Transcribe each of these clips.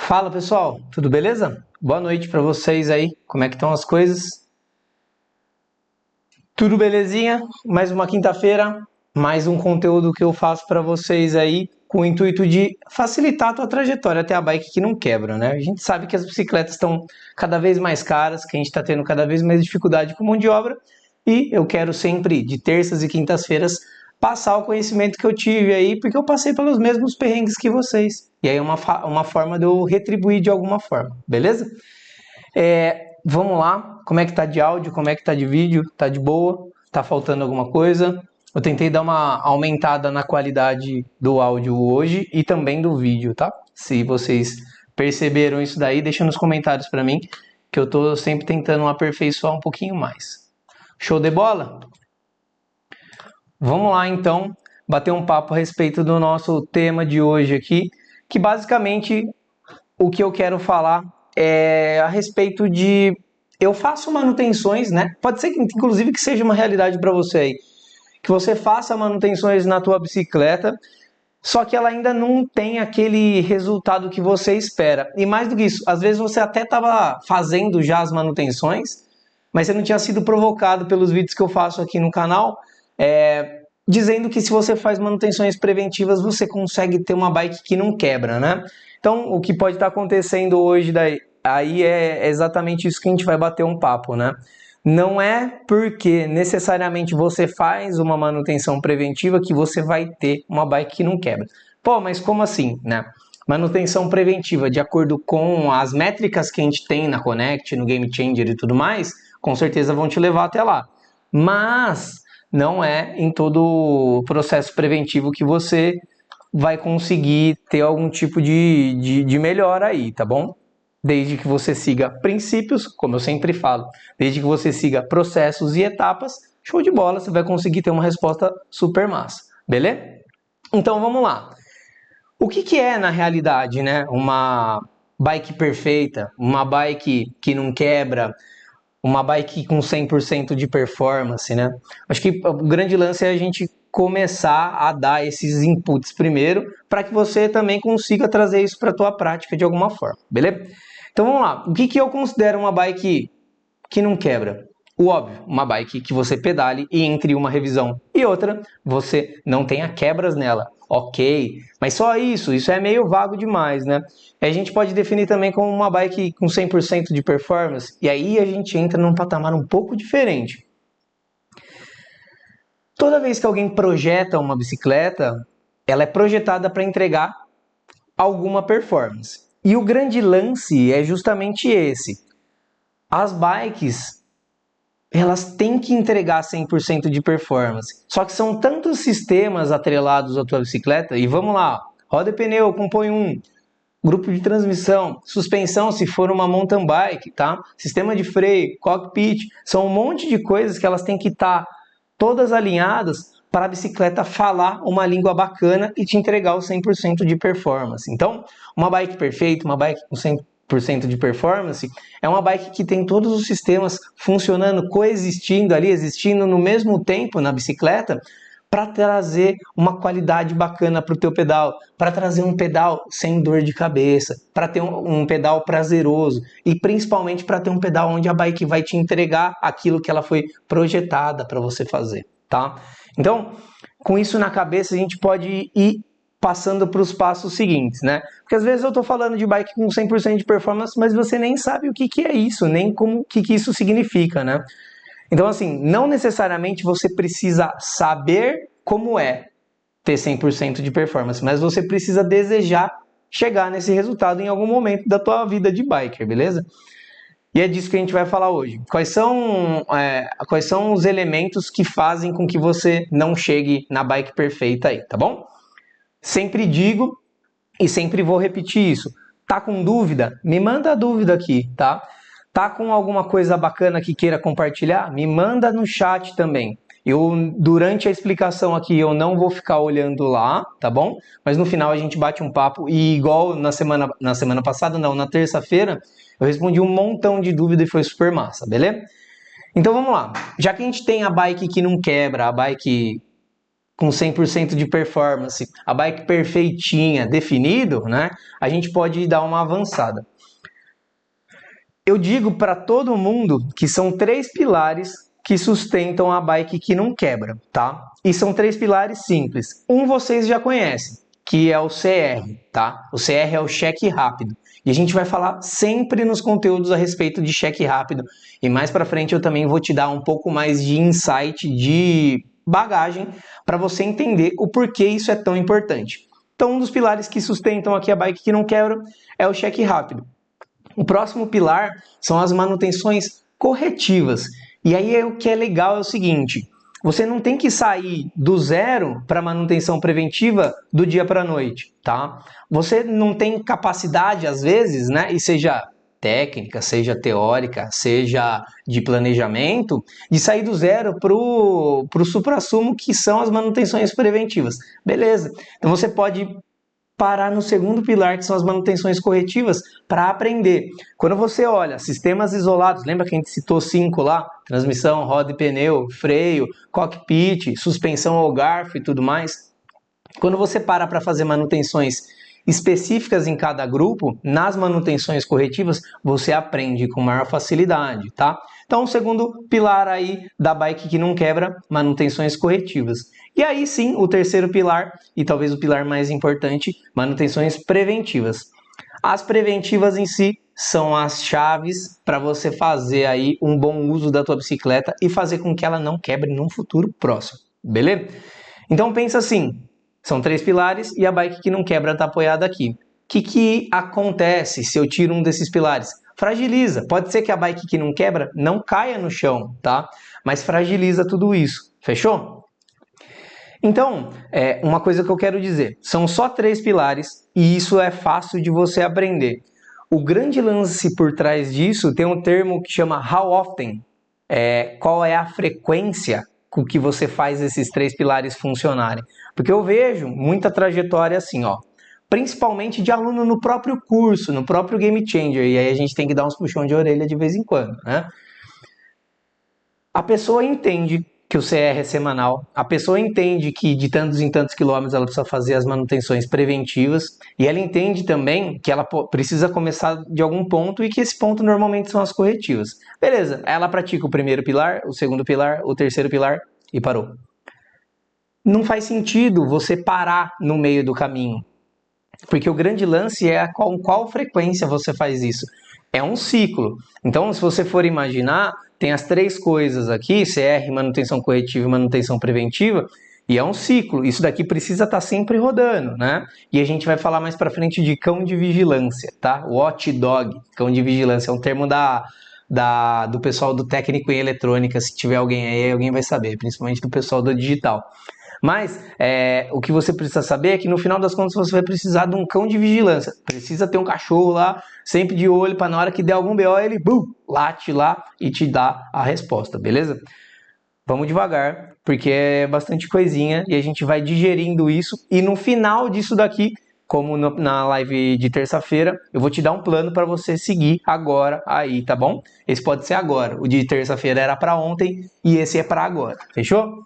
Fala pessoal, tudo beleza? Boa noite para vocês aí, como é que estão as coisas? Tudo belezinha? Mais uma quinta-feira, mais um conteúdo que eu faço para vocês aí com o intuito de facilitar a tua trajetória até a bike que não quebra, né? A gente sabe que as bicicletas estão cada vez mais caras, que a gente está tendo cada vez mais dificuldade com mão de obra e eu quero sempre, de terças e quintas-feiras, passar o conhecimento que eu tive aí, porque eu passei pelos mesmos perrengues que vocês. E aí é uma forma de eu retribuir de alguma forma, beleza? Vamos lá, como é que tá de áudio, como é que tá de vídeo, tá de boa? Tá faltando alguma coisa? Eu tentei dar uma aumentada na qualidade do áudio hoje e também do vídeo, tá? Se vocês perceberam isso daí, deixa nos comentários para mim, que eu tô sempre tentando aperfeiçoar um pouquinho mais. Show de bola? Vamos lá então, bater um papo a respeito do nosso tema de hoje aqui, que basicamente o que eu quero falar é a respeito de eu faço manutenções, né? Pode ser que inclusive que seja uma realidade para você aí, que você faça manutenções na tua bicicleta, só que ela ainda não tem aquele resultado que você espera. E mais do que isso, às vezes você até estava fazendo já as manutenções, mas você não tinha sido provocado pelos vídeos que eu faço aqui no canal, dizendo que se você faz manutenções preventivas, você consegue ter uma bike que não quebra, né? Então, o que pode estar acontecendo hoje aí é exatamente isso que a gente vai bater um papo, né? Não é porque necessariamente você faz uma manutenção preventiva que você vai ter uma bike que não quebra. Pô, mas como assim, né? Manutenção preventiva, de acordo com as métricas que a gente tem na Connect, no Game Changer e tudo mais, com certeza vão te levar até lá. Mas não é em todo o processo preventivo que você vai conseguir ter algum tipo de melhora aí, tá bom? Desde que você siga princípios, como eu sempre falo, desde que você siga processos e etapas, show de bola, você vai conseguir ter uma resposta super massa, beleza? Então vamos lá. O que é na realidade, né, uma bike perfeita, uma bike que não quebra, uma bike com 100% de performance, né? Acho que o grande lance é a gente começar a dar esses inputs primeiro, para que você também consiga trazer isso para a tua prática de alguma forma, beleza? Então vamos lá, o que eu considero uma bike que não quebra? O óbvio, uma bike que você pedale e entre uma revisão e outra, você não tenha quebras nela. Ok, mas só isso é meio vago demais, né? A gente pode definir também como uma bike com 100% de performance, e aí a gente entra num patamar um pouco diferente. Toda vez que alguém projeta uma bicicleta, ela é projetada para entregar alguma performance. E o grande lance é justamente esse. As bikes, elas têm que entregar 100% de performance. Só que são tantos sistemas atrelados à tua bicicleta, e vamos lá, roda e pneu, compõe um, grupo de transmissão, suspensão se for uma mountain bike, tá? Sistema de freio, cockpit, são um monte de coisas que elas têm que estar todas alinhadas para a bicicleta falar uma língua bacana e te entregar o 100% de performance. Então, uma bike perfeita, uma bike com 100% de performance, é uma bike que tem todos os sistemas funcionando, coexistindo ali, existindo no mesmo tempo na bicicleta, para trazer uma qualidade bacana para o teu pedal, para trazer um pedal sem dor de cabeça, para ter um pedal prazeroso e principalmente para ter um pedal onde a bike vai te entregar aquilo que ela foi projetada para você fazer, tá? Então, com isso na cabeça, a gente pode ir passando para os passos seguintes, né? Porque às vezes eu estou falando de bike com 100% de performance, mas você nem sabe o que é isso, nem como que isso significa, né? Então, assim, não necessariamente você precisa saber como é ter 100% de performance, mas você precisa desejar chegar nesse resultado em algum momento da tua vida de biker, beleza? E é disso que a gente vai falar hoje. Quais são os elementos que fazem com que você não chegue na bike perfeita aí, tá bom? Sempre digo e sempre vou repetir isso. Tá com dúvida? Me manda a dúvida aqui, tá? Tá com alguma coisa bacana que queira compartilhar? Me manda no chat também. Durante a explicação aqui, eu não vou ficar olhando lá, tá bom? Mas no final a gente bate um papo e igual na semana passada, não, na terça-feira, eu respondi um montão de dúvida e foi super massa, beleza? Então vamos lá. Já que a gente tem a bike que não quebra, a bike com 100% de performance, a bike perfeitinha, definido, né? A gente pode dar uma avançada. Eu digo para todo mundo que são 3 pilares que sustentam a bike que não quebra, tá? E são 3 pilares simples. Um vocês já conhecem, que é o CR, tá? O CR é o cheque rápido. E a gente vai falar sempre nos conteúdos a respeito de cheque rápido. E mais para frente eu também vou te dar um pouco mais de insight, de bagagem, para você entender o porquê isso é tão importante. Então, um dos pilares que sustentam aqui a bike que não quebra é o cheque rápido. O próximo pilar são as manutenções corretivas. E aí o que é legal é o seguinte, você não tem que sair do zero para manutenção preventiva do dia para a noite, tá? Você não tem capacidade, às vezes, né? E seja técnica, seja teórica, seja de planejamento, de sair do zero para o suprassumo que são as manutenções preventivas. Beleza. Então você pode parar no segundo pilar, que são as manutenções corretivas, para aprender. Quando você olha sistemas isolados, lembra que a gente citou 5 lá? Transmissão, roda e pneu, freio, cockpit, suspensão ao garfo e tudo mais. Quando você para fazer manutenções específicas em cada grupo, nas manutenções corretivas, você aprende com maior facilidade, tá? Então, o segundo pilar aí da bike que não quebra, manutenções corretivas. E aí sim, o terceiro pilar, e talvez o pilar mais importante, manutenções preventivas. As preventivas em si são as chaves para você fazer aí um bom uso da tua bicicleta e fazer com que ela não quebre num futuro próximo, beleza? Então pensa assim, são 3 pilares e a bike que não quebra está apoiada aqui. O que acontece se eu tiro um desses pilares? Fragiliza. Pode ser que a bike que não quebra não caia no chão, tá? Mas fragiliza tudo isso. Fechou? Então, uma coisa que eu quero dizer, são só 3 pilares e isso é fácil de você aprender. O grande lance por trás disso tem um termo que chama how often, qual é a frequência com que você faz esses 3 pilares funcionarem. Porque eu vejo muita trajetória assim, ó, principalmente de aluno no próprio curso, no próprio Game Changer, e aí a gente tem que dar uns puxões de orelha de vez em quando, né? A pessoa entende que o CR é semanal, a pessoa entende que de tantos em tantos quilômetros ela precisa fazer as manutenções preventivas, e ela entende também que ela precisa começar de algum ponto e que esse ponto normalmente são as corretivas. Beleza, ela pratica o primeiro pilar, o segundo pilar, o terceiro pilar e parou. Não faz sentido você parar no meio do caminho, porque o grande lance é com qual frequência você faz isso. É um ciclo. Então, se você for imaginar, tem as 3 coisas aqui, CR, manutenção corretiva e manutenção preventiva, e é um ciclo. Isso daqui precisa estar sempre rodando, né? E a gente vai falar mais para frente de cão de vigilância, tá? Watchdog, cão de vigilância, é um termo do pessoal do técnico em eletrônica. Se tiver alguém aí, alguém vai saber, principalmente do pessoal do digital. Mas o que você precisa saber é que no final das contas você vai precisar de um cão de vigilância. Precisa ter um cachorro lá, sempre de olho, para na hora que der algum BO ele late lá e te dá a resposta, beleza? Vamos devagar, porque é bastante coisinha e a gente vai digerindo isso. E no final disso daqui, como na live de terça-feira, eu vou te dar um plano para você seguir agora aí, tá bom? Esse pode ser agora. O de terça-feira era para ontem e esse é para agora, fechou?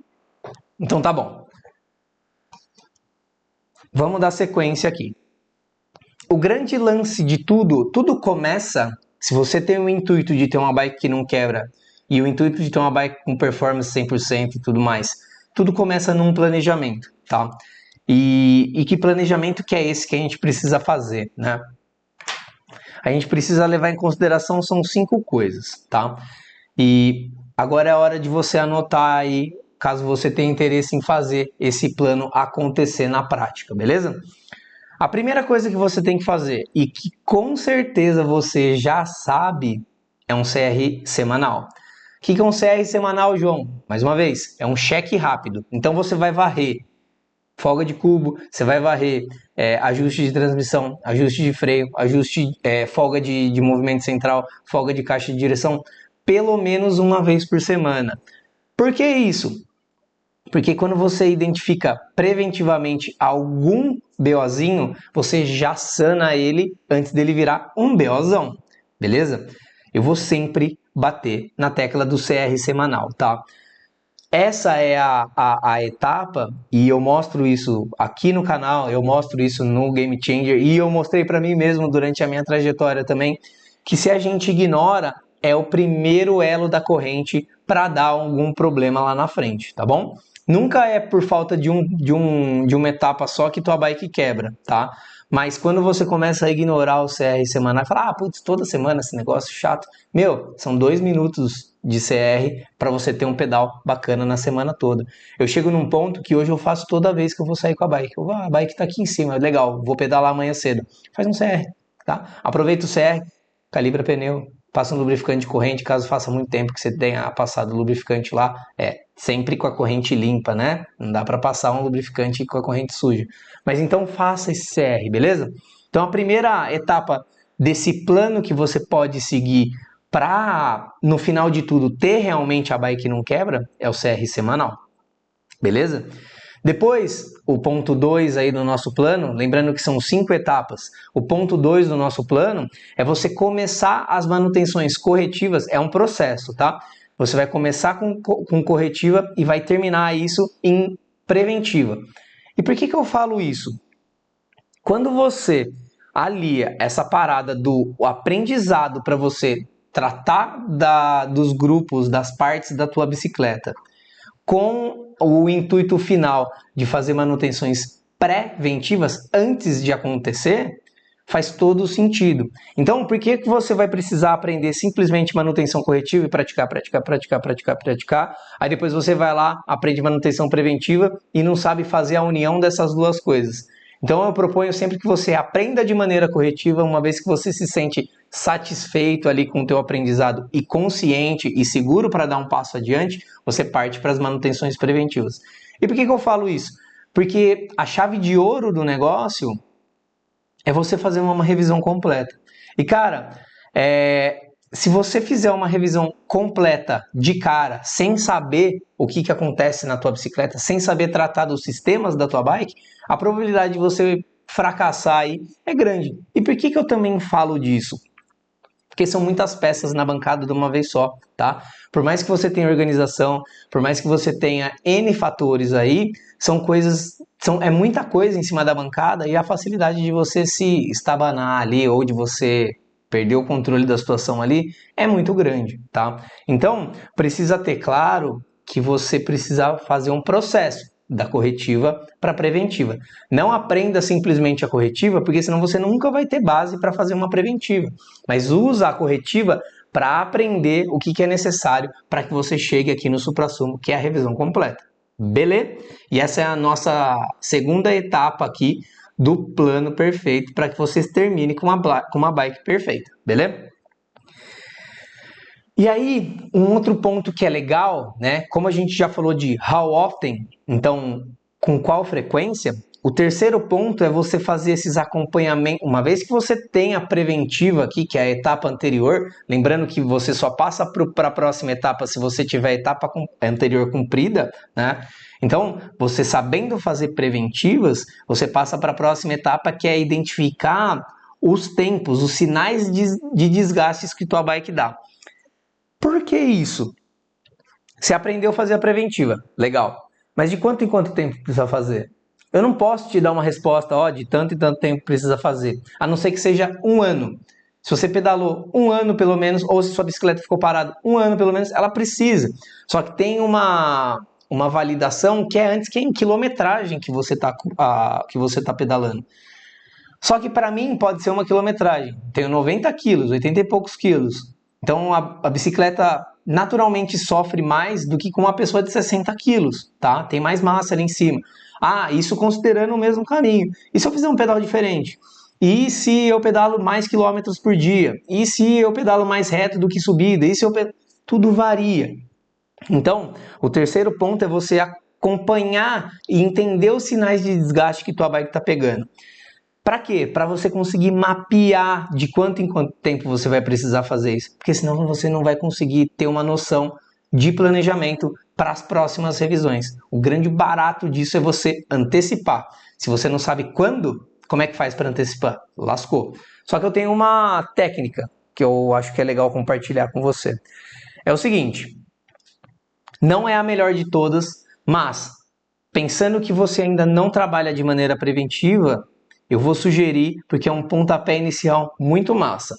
Então tá bom. Vamos dar sequência aqui. O grande lance de tudo começa, se você tem o intuito de ter uma bike que não quebra e o intuito de ter uma bike com performance 100% e tudo mais, tudo começa num planejamento, tá? E que planejamento que é esse que a gente precisa fazer, né? A gente precisa levar em consideração, são 5 coisas, tá? E agora é a hora de você anotar aí, caso você tenha interesse em fazer esse plano acontecer na prática, beleza? A primeira coisa que você tem que fazer, e que com certeza você já sabe, é um CR semanal. O que é um CR semanal, João? Mais uma vez, é um cheque rápido. Então você vai varrer folga de cubo, você vai varrer ajuste de transmissão, ajuste de freio, folga de movimento central, folga de caixa de direção, pelo menos uma vez por semana. Por que isso? Porque quando você identifica preventivamente algum BOzinho, você já sana ele antes dele virar um BOzão, beleza? Eu vou sempre bater na tecla do CR semanal, tá? essa é a etapa, e eu mostro isso aqui no canal, eu mostro isso no Game Changer, e eu mostrei para mim mesmo durante a minha trajetória também, que se a gente ignora, é o primeiro elo da corrente para dar algum problema lá na frente, tá bom? Nunca é por falta de uma etapa só que tua bike quebra, tá? Mas quando você começa a ignorar o CR semanal e fala, putz, toda semana esse negócio chato. Meu, são 2 minutos de CR para você ter um pedal bacana na semana toda. Eu chego num ponto que hoje eu faço toda vez que eu vou sair com a bike. A bike tá aqui em cima, legal, vou pedalar amanhã cedo. Faz um CR, tá? Aproveita o CR, calibra pneu, passa um lubrificante de corrente, caso faça muito tempo que você tenha passado o lubrificante lá, sempre com a corrente limpa, né? Não dá para passar um lubrificante com a corrente suja. Mas então faça esse CR, beleza? Então a primeira etapa desse plano que você pode seguir para, no final de tudo, ter realmente a bike não quebra, é o CR semanal, beleza? Depois, o ponto 2 aí do nosso plano, lembrando que são 5 etapas, o ponto 2 do nosso plano é você começar as manutenções corretivas, é um processo, tá? Você vai começar com corretiva e vai terminar isso em preventiva. E por que eu falo isso? Quando você alia essa parada do aprendizado para você tratar dos grupos, das partes da tua bicicleta, com o intuito final de fazer manutenções preventivas antes de acontecer, faz todo sentido. Então, por que você vai precisar aprender simplesmente manutenção corretiva e praticar? Aí depois você vai lá, aprende manutenção preventiva e não sabe fazer a união dessas duas coisas. Então eu proponho sempre que você aprenda de maneira corretiva, uma vez que você se sente satisfeito ali com o teu aprendizado e consciente e seguro para dar um passo adiante, você parte para as manutenções preventivas. E por que eu falo isso? Porque a chave de ouro do negócio é você fazer uma revisão completa. E cara, se você fizer uma revisão completa de cara, sem saber o que acontece na tua bicicleta, sem saber tratar dos sistemas da tua bike, a probabilidade de você fracassar aí é grande. E por que eu também falo disso? Porque são muitas peças na bancada de uma vez só, tá? Por mais que você tenha organização, por mais que você tenha N fatores aí, é muita coisa em cima da bancada e a facilidade de você se estabanar ali ou de você perder o controle da situação ali é muito grande, tá? Então, precisa ter claro que você precisa fazer um processo da corretiva para preventiva. Não aprenda simplesmente a corretiva, porque senão você nunca vai ter base para fazer uma preventiva. Mas usa a corretiva para aprender o que é necessário para que você chegue aqui no suprassumo, que é a revisão completa. Beleza? E essa é a nossa segunda etapa aqui do plano perfeito para que vocês terminem com uma bike perfeita. Beleza? E aí, um outro ponto que é legal, né? Como a gente já falou de how often, então com qual frequência, o terceiro ponto é você fazer esses acompanhamentos. Uma vez que você tem a preventiva aqui, que é a etapa anterior, lembrando que você só passa para a próxima etapa se você tiver a etapa anterior cumprida, né? Então, você sabendo fazer preventivas, você passa para a próxima etapa, que é identificar os tempos, os sinais de desgastes que tua bike dá. Por que isso? Você aprendeu a fazer a preventiva, legal. Mas de quanto em quanto tempo precisa fazer? Eu não posso te dar uma resposta, de tanto e tanto tempo precisa fazer, a não ser que seja um ano. Se você pedalou um ano pelo menos, ou se sua bicicleta ficou parada um ano pelo menos, ela precisa. Só que tem uma validação que é antes, que é em quilometragem que você tá pedalando. Só que para mim pode ser uma quilometragem. Tenho 90 quilos, 80 e poucos quilos. Então a bicicleta naturalmente sofre mais do que com uma pessoa de 60 quilos, tá? Tem mais massa ali em cima. Isso considerando o mesmo caminho. E se eu fizer um pedal diferente? E se eu pedalo mais quilômetros por dia? E se eu pedalo mais reto do que subida? E se eu Tudo varia. Então, o terceiro ponto é você acompanhar e entender os sinais de desgaste que tua bike está pegando. Para quê? Para você conseguir mapear de quanto em quanto tempo você vai precisar fazer isso. Porque senão você não vai conseguir ter uma noção de planejamento para as próximas revisões. O grande barato disso é você antecipar. Se você não sabe quando, como é que faz para antecipar? Lascou. Só que eu tenho uma técnica que eu acho que é legal compartilhar com você. É o seguinte: Não é a melhor de todas, mas pensando que você ainda não trabalha de maneira preventiva, eu vou sugerir, porque é um pontapé inicial muito massa.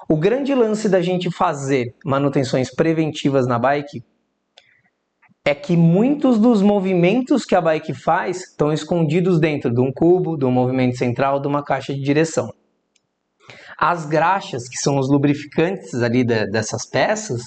O grande lance da gente fazer manutenções preventivas na bike é que muitos dos movimentos que a bike faz estão escondidos dentro de um cubo, de um movimento central, de uma caixa de direção. As graxas, que são os lubrificantes ali dessas peças,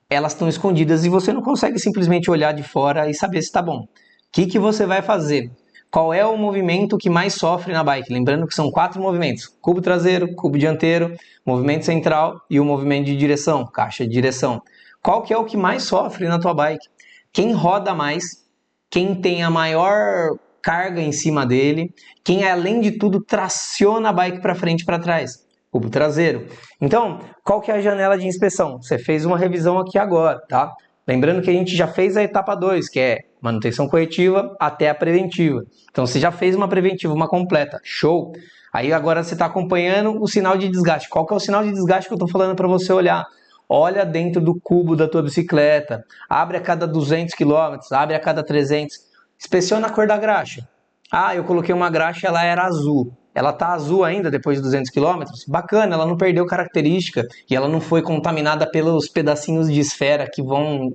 elas estão escondidas e você não consegue simplesmente olhar de fora e saber se está bom. O que você vai fazer? Qual é o movimento que mais sofre na bike? Lembrando que são 4 movimentos: cubo traseiro, cubo dianteiro, movimento central e o movimento de direção, caixa de direção. Qual que é o que mais sofre na tua bike? Quem roda mais, quem tem a maior carga em cima dele, quem além de tudo traciona a bike para frente e para trás? Cubo traseiro. Então, qual que é a janela de inspeção? Você fez uma revisão aqui agora, tá? Lembrando que a gente já fez a etapa 2, que é manutenção corretiva até a preventiva. Então, você já fez uma preventiva, uma completa. Show! Aí agora você está acompanhando o sinal de desgaste. Qual que é o sinal de desgaste que eu estou falando para você olhar? Olha dentro do cubo da tua bicicleta. Abre a cada 200 km, abre a cada 300. Inspeciona a cor da graxa. Ah, eu coloquei uma graxa, ela era azul. Ela tá azul ainda depois de 200 km? Bacana, ela não perdeu característica e ela não foi contaminada pelos pedacinhos de esfera que vão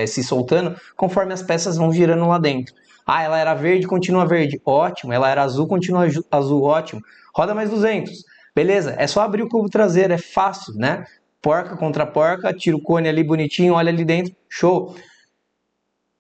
se soltando conforme as peças vão girando lá dentro. Ah, ela era verde, continua verde. Ótimo. Ela era azul, continua azul. Ótimo. Roda mais 200. Beleza, é só abrir o cubo traseiro, é fácil, né? Porca contra porca, tira o cone ali bonitinho, olha ali dentro, show.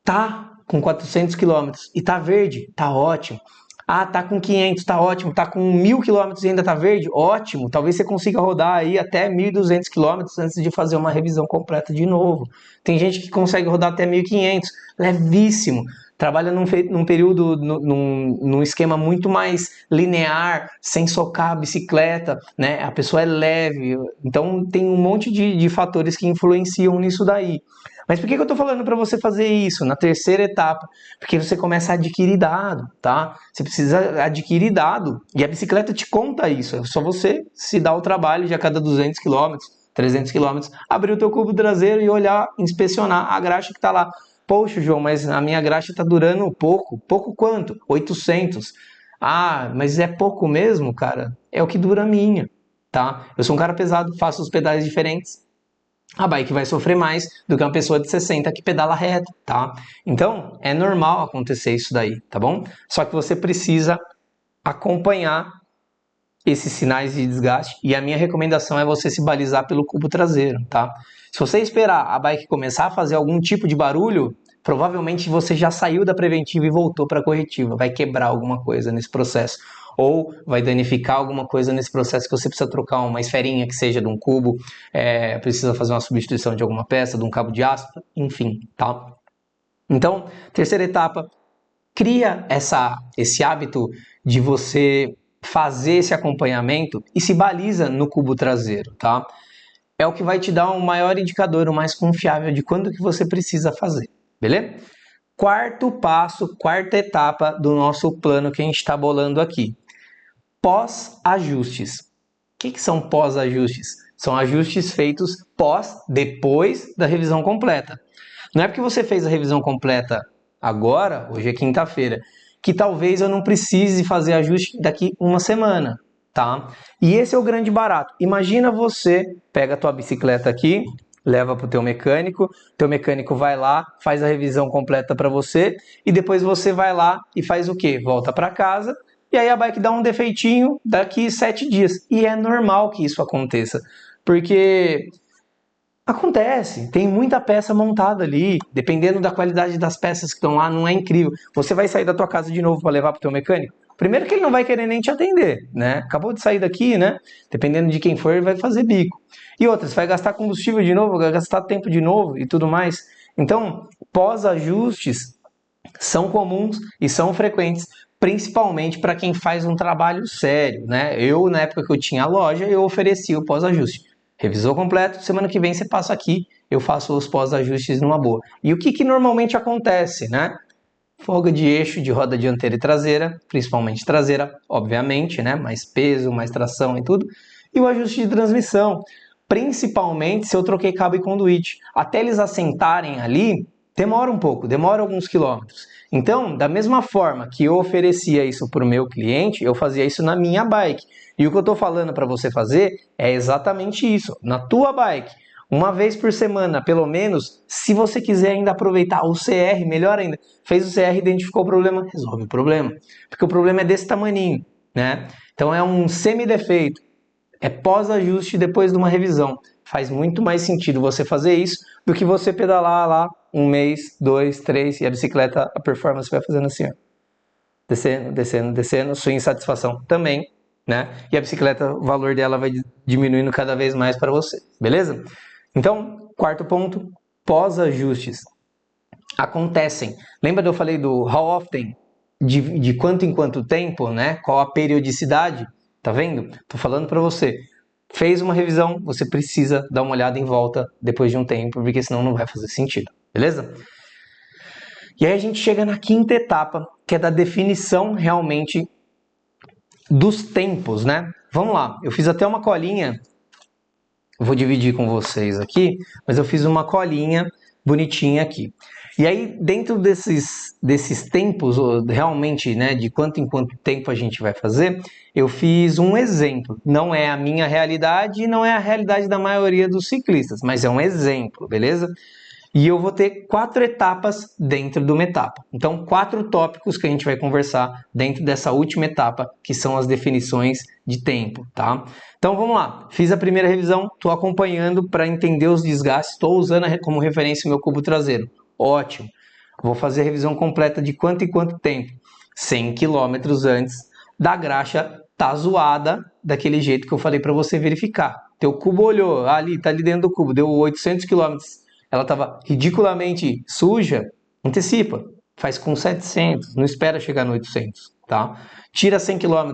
Tá com 400 km e tá verde, tá ótimo. Ah, tá com 500, tá ótimo. Tá com 1000 km e ainda tá verde, ótimo. Talvez você consiga rodar aí até 1200 km antes de fazer uma revisão completa de novo. Tem gente que consegue rodar até 1500, levíssimo. Trabalha num período, num esquema muito mais linear, sem socar a bicicleta, né? A pessoa é leve, então tem um monte de fatores que influenciam nisso daí. Mas por que eu tô falando para você fazer isso na terceira etapa? Porque você começa a adquirir dado, tá? Você precisa adquirir dado e a bicicleta te conta isso. É só você se dar o trabalho de a cada 200 km, 300 km, abrir o teu cubo traseiro e olhar, inspecionar a graxa que tá lá. Poxa, João, mas a minha graxa tá durando pouco. Pouco quanto? 800. Ah, mas é pouco mesmo, cara? É o que dura a minha, tá? Eu sou um cara pesado, faço os pedais diferentes. A bike vai sofrer mais do que uma pessoa de 60 que pedala reto, tá? Então, é normal acontecer isso daí, tá bom? Só que você precisa acompanhar esses sinais de desgaste e a minha recomendação é você se balizar pelo cubo traseiro, tá? Se você esperar a bike começar a fazer algum tipo de barulho, provavelmente você já saiu da preventiva e voltou para a corretiva, vai quebrar alguma coisa nesse processo. Ou vai danificar alguma coisa nesse processo que você precisa trocar uma esferinha que seja de um cubo, precisa fazer uma substituição de alguma peça, de um cabo de aço, enfim, tá? Então, terceira etapa, cria esse hábito de você fazer esse acompanhamento e se baliza no cubo traseiro, tá? É o que vai te dar um maior indicador, o mais confiável de quando que você precisa fazer, beleza? Quarto passo, quarta etapa do nosso plano que a gente está bolando aqui. Pós-ajustes. O que são pós-ajustes? São ajustes feitos depois da revisão completa. Não é porque você fez a revisão completa agora, hoje é quinta-feira, que talvez eu não precise fazer ajuste daqui uma semana, tá? E esse é o grande barato. Imagina você pega a tua bicicleta aqui, leva para o teu mecânico vai lá, faz a revisão completa para você e depois você vai lá e faz o quê? Volta para casa e aí a bike dá um defeitinho daqui 7 dias. E é normal que isso aconteça, porque acontece, tem muita peça montada ali, dependendo da qualidade das peças que estão lá, não é incrível. Você vai sair da tua casa de novo para levar para o teu mecânico? Primeiro que ele não vai querer nem te atender, né? Acabou de sair daqui, né? Dependendo de quem for, ele vai fazer bico. E outra, você vai gastar combustível de novo, vai gastar tempo de novo e tudo mais. Então, pós-ajustes são comuns e são frequentes, principalmente para quem faz um trabalho sério, né? Eu, na época que eu tinha a loja, eu oferecia o pós-ajuste. Revisou completo, semana que vem você passa aqui, eu faço os pós-ajustes numa boa. E o que normalmente acontece, né? Folga de eixo de roda dianteira e traseira, principalmente traseira, obviamente, né? Mais peso, mais tração e tudo. E o ajuste de transmissão, principalmente se eu troquei cabo e conduíte. Até eles assentarem ali, demora um pouco, demora alguns quilômetros. Então, da mesma forma que eu oferecia isso para o meu cliente, eu fazia isso na minha bike. E o que eu estou falando para você fazer é exatamente isso, na tua bike. Uma vez por semana, pelo menos, se você quiser ainda aproveitar o CR, melhor ainda, fez o CR, identificou o problema, resolve o problema. Porque o problema é desse tamaninho, né? Então é um semidefeito, é pós-ajuste depois de uma revisão. Faz muito mais sentido você fazer isso do que você pedalar lá um mês, 2, 3 e a bicicleta, a performance vai fazendo assim, ó. Descendo, descendo, descendo, sua insatisfação também, né? E a bicicleta, o valor dela vai diminuindo cada vez mais para você, beleza? Então, quarto ponto, pós-ajustes acontecem. Lembra que eu falei do how often? De quanto em quanto tempo, né? Qual a periodicidade? Tá vendo? Tô falando para você. Fez uma revisão, você precisa dar uma olhada em volta depois de um tempo, porque senão não vai fazer sentido, beleza? E aí a gente chega na quinta etapa, que é da definição realmente dos tempos, né? Vamos lá, eu fiz até uma colinha, vou dividir com vocês aqui, mas eu fiz uma colinha bonitinha aqui. E aí, dentro desses tempos, realmente, né, de quanto em quanto tempo a gente vai fazer, eu fiz um exemplo. Não é a minha realidade e não é a realidade da maioria dos ciclistas, mas é um exemplo, beleza? E eu vou ter 4 etapas dentro de uma etapa. Então, 4 tópicos que a gente vai conversar dentro dessa última etapa, que são as definições de tempo, tá? Então, vamos lá. Fiz a primeira revisão, estou acompanhando para entender os desgastes, estou usando como referência o meu cubo traseiro. Ótimo. Vou fazer a revisão completa de quanto e quanto tempo? 100 km antes da graxa tá zoada daquele jeito que eu falei para você verificar. Teu cubo olhou, ali, tá ali dentro do cubo, deu 800 km. Ela estava ridiculamente suja, antecipa, faz com 700, não espera chegar no 800, tá? Tira 100 km,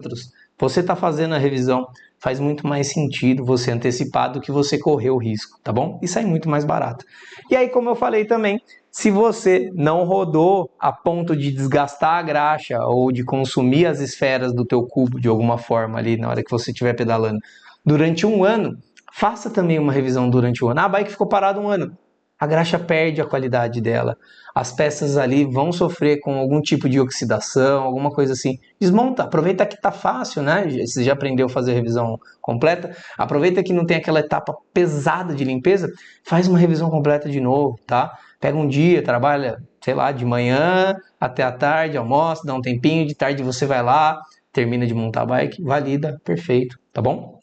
você está fazendo a revisão, faz muito mais sentido você antecipar do que você correr o risco, tá bom? E sai muito mais barato. E aí, como eu falei também, se você não rodou a ponto de desgastar a graxa ou de consumir as esferas do teu cubo de alguma forma ali na hora que você estiver pedalando durante um ano, faça também uma revisão durante o ano. A bike ficou parada um ano. A graxa perde a qualidade dela. As peças ali vão sofrer com algum tipo de oxidação, alguma coisa assim. Desmonta, aproveita que tá fácil, né? Você já aprendeu a fazer revisão completa. Aproveita que não tem aquela etapa pesada de limpeza, faz uma revisão completa de novo, tá? Pega um dia, trabalha, sei lá, de manhã até a tarde, almoça, dá um tempinho, de tarde você vai lá, termina de montar a bike, valida, perfeito, tá bom?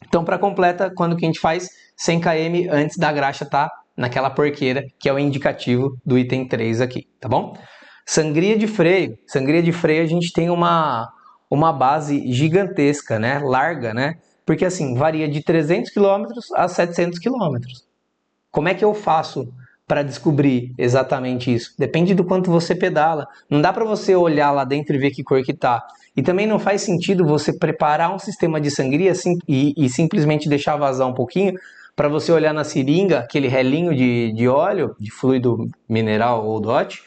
Então, para completa, quando que a gente faz 100 km antes da graxa tá naquela porqueira, que é o indicativo do item 3 aqui, tá bom? Sangria de freio. Sangria de freio a gente tem uma base gigantesca, né? Larga, né? Porque assim, varia de 300 km a 700 km. Como é que eu faço para descobrir exatamente isso? Depende do quanto você pedala. Não dá para você olhar lá dentro e ver que cor que tá. E também não faz sentido você preparar um sistema de sangria e simplesmente deixar vazar um pouquinho, para você olhar na seringa, aquele relinho de óleo, de fluido mineral ou DOT,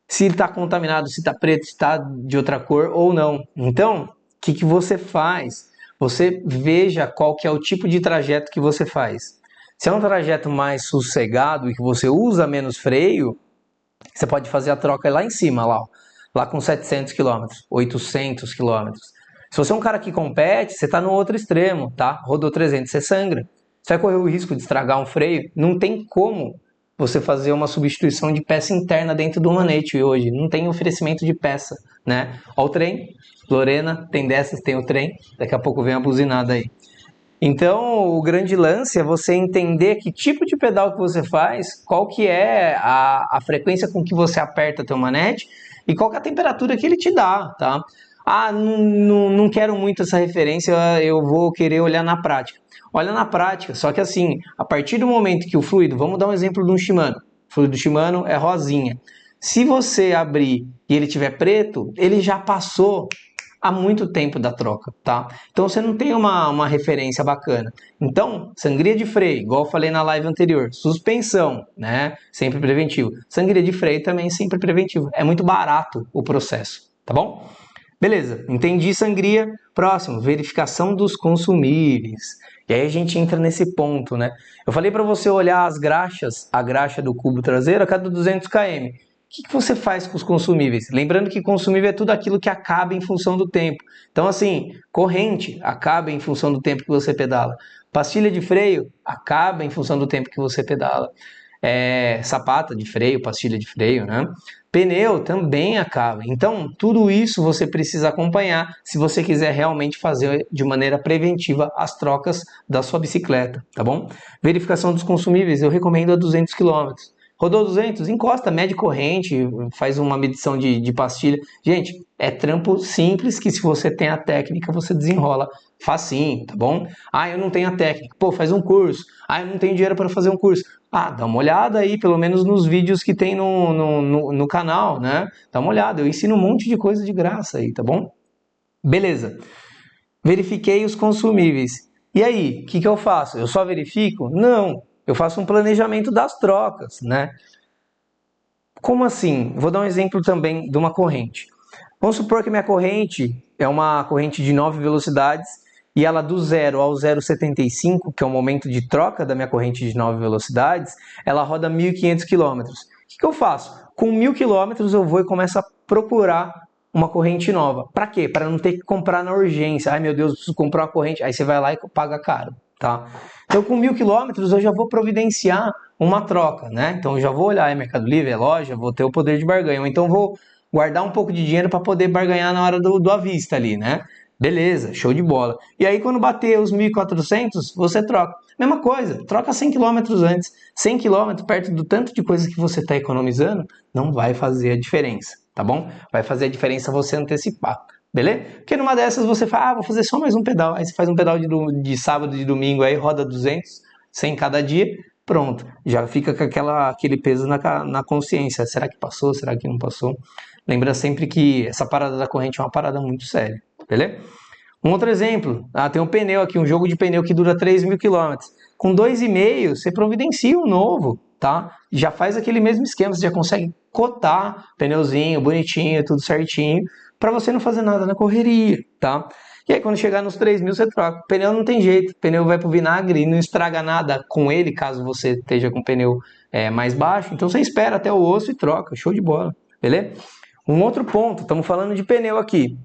se ele está contaminado, se está preto, se está de outra cor ou não. Então, o que você faz? Você veja qual que é o tipo de trajeto que você faz. Se é um trajeto mais sossegado e que você usa menos freio, você pode fazer a troca lá em cima, lá com 700 km, 800 km. Se você é um cara que compete, você está no outro extremo, tá? Rodou 300, você sangra. Você vai correr o risco de estragar um freio, não tem como você fazer uma substituição de peça interna dentro do manete hoje, não tem oferecimento de peça, né? Ó o trem, Lorena, tem dessas, tem o trem, daqui a pouco vem a buzinada aí. Então, o grande lance é você entender que tipo de pedal que você faz, qual que é a frequência com que você aperta teu manete e qual que é a temperatura que ele te dá, tá? Ah, não quero muito essa referência, eu vou querer olhar na prática. Olha na prática, só que assim, a partir do momento que o fluido, vamos dar um exemplo de um Shimano, o fluido do Shimano é rosinha. Se você abrir e ele tiver preto, ele já passou há muito tempo da troca, tá? Então você não tem uma referência bacana. Então, sangria de freio, igual eu falei na live anterior, suspensão, né? Sempre preventivo. Sangria de freio também sempre preventivo. É muito barato o processo, tá bom? Beleza, entendi sangria. Próximo, verificação dos consumíveis. E aí a gente entra nesse ponto, né? Eu falei para você olhar as graxas, a graxa do cubo traseiro a cada 200 km. O que você faz com os consumíveis? Lembrando que consumível é tudo aquilo que acaba em função do tempo. Então, assim, corrente acaba em função do tempo que você pedala. Pastilha de freio acaba em função do tempo que você pedala. Sapata de freio, pastilha de freio, né? Pneu também acaba. Então, tudo isso você precisa acompanhar se você quiser realmente fazer de maneira preventiva as trocas da sua bicicleta, tá bom? Verificação dos consumíveis, eu recomendo a 200 km. Rodou 200? Encosta, mede corrente, faz uma medição de pastilha. Gente, é trampo simples que se você tem a técnica, você desenrola facinho, tá bom? Ah, eu não tenho a técnica. Pô, faz um curso. Ah, eu não tenho dinheiro para fazer um curso. Ah, dá uma olhada aí, pelo menos nos vídeos que tem no canal, né? Dá uma olhada, eu ensino um monte de coisa de graça aí, tá bom? Beleza. Verifiquei os consumíveis. E aí, o que eu faço? Eu só verifico? Não. Eu faço um planejamento das trocas, né? Como assim? Vou dar um exemplo também de uma corrente. Vamos supor que minha corrente é uma corrente de 9 velocidades e ela do 0 ao 0,75, que é o momento de troca da minha corrente de 9 velocidades, ela roda 1.500 km. O que eu faço? Com 1.000 km eu vou e começo a procurar uma corrente nova. Para quê? Para não ter que comprar na urgência. Ai meu Deus, preciso comprar uma corrente. Aí você vai lá e paga caro, tá? Então com 1.000 km eu já vou providenciar uma troca, né? Então eu já vou olhar, Mercado Livre, é loja, vou ter o poder de barganha. Ou então vou guardar um pouco de dinheiro para poder barganhar na hora do à vista ali, né? Beleza, show de bola. E aí quando bater os 1.400, você troca. Mesma coisa, troca 100 km antes. 100 km perto do tanto de coisa que você está economizando, não vai fazer a diferença, tá bom? Vai fazer a diferença você antecipar, beleza? Porque numa dessas você fala, vou fazer só mais um pedal. Aí você faz um pedal de sábado e de domingo, aí roda 200, 100 cada dia, pronto. Já fica com aquele peso na consciência. Será que passou? Será que não passou? Lembra sempre que essa parada da corrente é uma parada muito séria, beleza? Um outro exemplo, tem um pneu aqui, um jogo de pneu que dura 3.000 km. Com 2,5 você providencia um novo, tá? Já faz aquele mesmo esquema, você já consegue cotar pneuzinho, bonitinho, tudo certinho, para você não fazer nada na correria, tá? E aí quando chegar nos 3.000 você troca. O pneu não tem jeito, o pneu vai pro vinagre e não estraga nada com ele, caso você esteja com o pneu mais baixo. Então você espera até o osso e troca, show de bola, beleza? Um outro ponto, estamos falando de pneu aqui.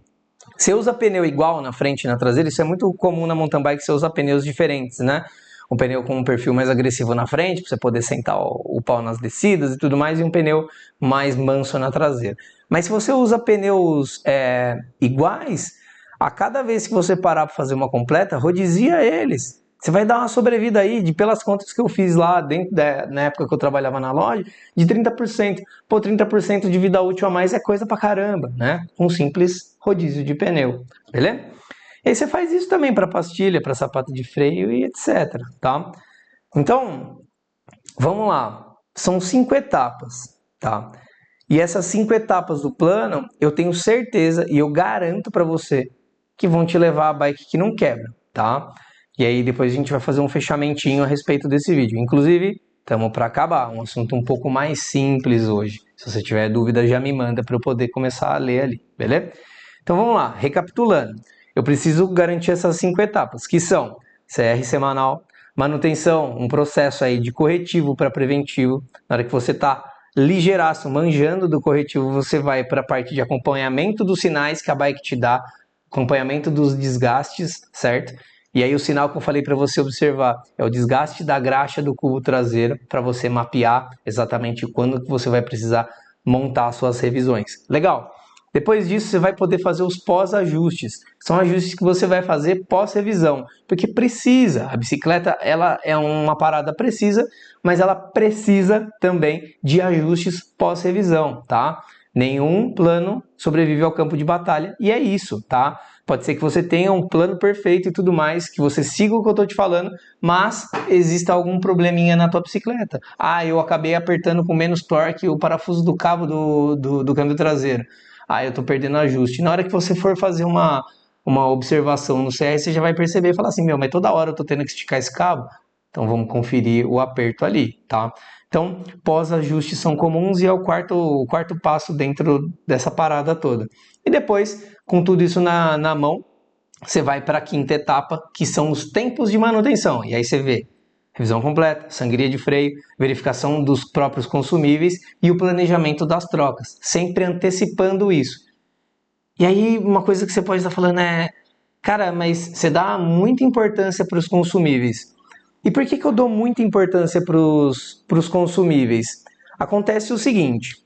Você usa pneu igual na frente e na traseira, isso é muito comum na mountain bike, você usa pneus diferentes, né? Um pneu com um perfil mais agressivo na frente, para você poder sentar o pau nas descidas e tudo mais, e um pneu mais manso na traseira. Mas se você usa pneus iguais, a cada vez que você parar para fazer uma completa, rodizia eles. Você vai dar uma sobrevida aí, pelas contas que eu fiz lá na época que eu trabalhava na loja, de 30%. Pô, 30% de vida útil a mais é coisa pra caramba, né? Um simples rodízio de pneu, beleza? E aí você faz isso também para pastilha, para sapato de freio e etc, tá? Então, vamos lá. São 5 etapas, tá? E essas 5 etapas do plano, eu tenho certeza e eu garanto para você que vão te levar a bike que não quebra, tá? E aí depois a gente vai fazer um fechamentinho a respeito desse vídeo. Inclusive, estamos para acabar, um assunto um pouco mais simples hoje. Se você tiver dúvida, já me manda para eu poder começar a ler ali, beleza? Então vamos lá, recapitulando. Eu preciso garantir essas 5 etapas, que são CR semanal, manutenção, um processo aí de corretivo para preventivo. Na hora que você está ligeiraço, manjando do corretivo, você vai para a parte de acompanhamento dos sinais que a bike te dá, acompanhamento dos desgastes, certo? E aí o sinal que eu falei para você observar é o desgaste da graxa do cubo traseiro, para você mapear exatamente quando que você vai precisar montar suas revisões. Legal! Depois disso você vai poder fazer os pós-ajustes. São ajustes que você vai fazer pós-revisão, porque precisa. A bicicleta ela é uma parada precisa, mas ela precisa também de ajustes pós-revisão, tá? Nenhum plano sobrevive ao campo de batalha e é isso, tá? Pode ser que você tenha um plano perfeito e tudo mais, que você siga o que eu estou te falando, mas exista algum probleminha na tua bicicleta. Ah, eu acabei apertando com menos torque o parafuso do cabo do câmbio traseiro. Ah, eu estou perdendo ajuste. Na hora que você for fazer uma observação no CR, você já vai perceber e falar assim, meu, mas toda hora eu estou tendo que esticar esse cabo. Então vamos conferir o aperto ali, tá? Então, pós-ajustes são comuns e é o quarto passo dentro dessa parada toda. E depois, com tudo isso na mão, você vai para a quinta etapa, que são os tempos de manutenção. E aí você vê revisão completa, sangria de freio, verificação dos próprios consumíveis e o planejamento das trocas, sempre antecipando isso. E aí uma coisa que você pode estar falando é, cara, mas você dá muita importância para os consumíveis. E por que eu dou muita importância para os consumíveis? Acontece o seguinte,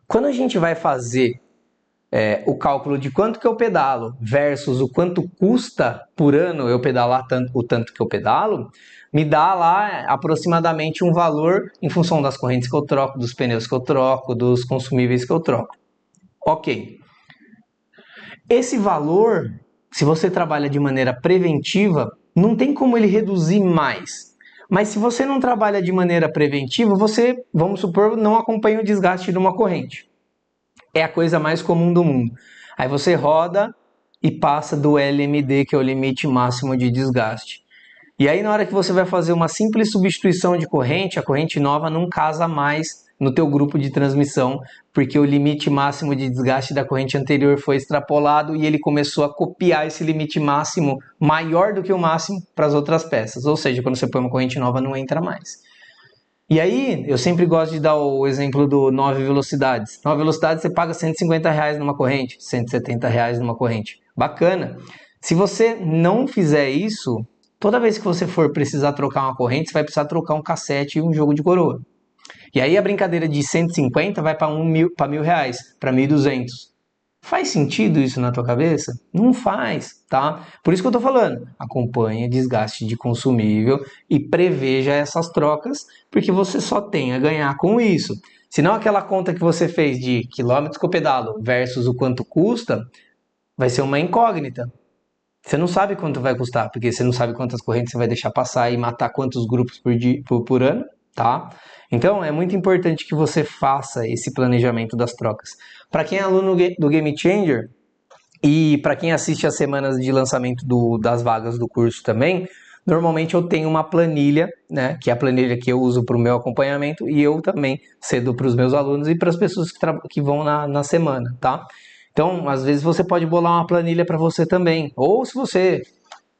quando a gente vai fazer o cálculo de quanto que eu pedalo versus o quanto custa por ano eu pedalar o tanto que eu pedalo, me dá lá aproximadamente um valor em função das correntes que eu troco, dos pneus que eu troco, dos consumíveis que eu troco. Ok. Esse valor, se você trabalha de maneira preventiva, não tem como ele reduzir mais. Mas se você não trabalha de maneira preventiva, você, vamos supor, não acompanha o desgaste de uma corrente. É a coisa mais comum do mundo. Aí você roda e passa do LMD, que é o limite máximo de desgaste. E aí na hora que você vai fazer uma simples substituição de corrente, a corrente nova não casa mais no teu grupo de transmissão, porque o limite máximo de desgaste da corrente anterior foi extrapolado e ele começou a copiar esse limite máximo maior do que o máximo para as outras peças. Ou seja, quando você põe uma corrente nova não entra mais. E aí, eu sempre gosto de dar o exemplo do 9 velocidades. 9 velocidades você paga R$150 numa corrente, R$170 numa corrente. Bacana. Se você não fizer isso, toda vez que você for precisar trocar uma corrente, você vai precisar trocar um cassete e um jogo de coroa. E aí a brincadeira de 150 vai para R$1.000, para 1.200. Faz sentido isso na tua cabeça? Não faz, tá? Por isso que eu tô falando, acompanhe desgaste de consumível e preveja essas trocas, porque você só tem a ganhar com isso. Senão aquela conta que você fez de quilômetros que eu pedalo versus o quanto custa, vai ser uma incógnita. Você não sabe quanto vai custar, porque você não sabe quantas correntes você vai deixar passar e matar quantos grupos por ano, tá? Então é muito importante que você faça esse planejamento das trocas. Para quem é aluno do Game Changer e para quem assiste as semanas de lançamento das vagas do curso também, normalmente eu tenho uma planilha, né, que é a planilha que eu uso para o meu acompanhamento e eu também cedo para os meus alunos e para as pessoas que vão na semana, tá? Então, às vezes você pode bolar uma planilha para você também. Ou se você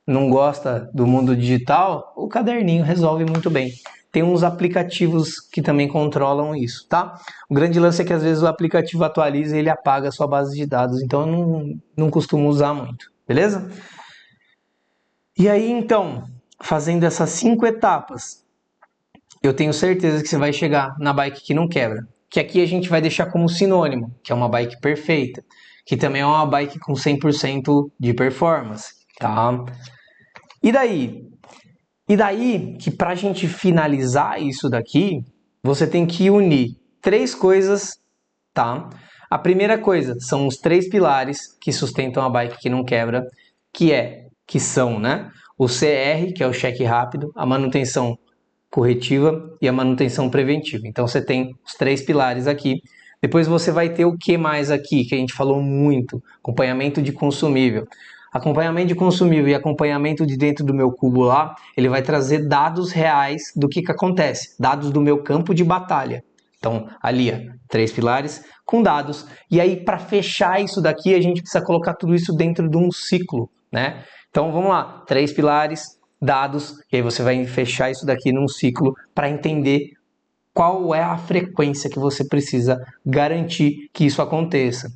não gosta do mundo digital, o caderninho resolve muito bem. Tem uns aplicativos que também controlam isso, tá? O grande lance é que às vezes o aplicativo atualiza e ele apaga a sua base de dados, então eu não costumo usar muito, beleza? E aí, então, fazendo essas 5 etapas, eu tenho certeza que você vai chegar na bike que não quebra. Que aqui a gente vai deixar como sinônimo, que é uma bike perfeita, que também é uma bike com 100% de performance, tá? E daí que pra gente finalizar isso daqui, você tem que unir 3 coisas, tá? A primeira coisa são os 3 pilares que sustentam a bike que não quebra, que são, né? O CR, que é o cheque rápido, a manutenção corretiva e a manutenção preventiva. Então você tem os 3 pilares aqui. Depois você vai ter o que mais aqui, que a gente falou muito, acompanhamento de consumível. Acompanhamento de consumível e acompanhamento de dentro do meu cubo lá, ele vai trazer dados reais do que acontece, dados do meu campo de batalha. Então, ali, ó, 3 pilares com dados. E aí, para fechar isso daqui, a gente precisa colocar tudo isso dentro de um ciclo, né? Então, vamos lá, 3 pilares, dados, e aí você vai fechar isso daqui num ciclo para entender qual é a frequência que você precisa garantir que isso aconteça.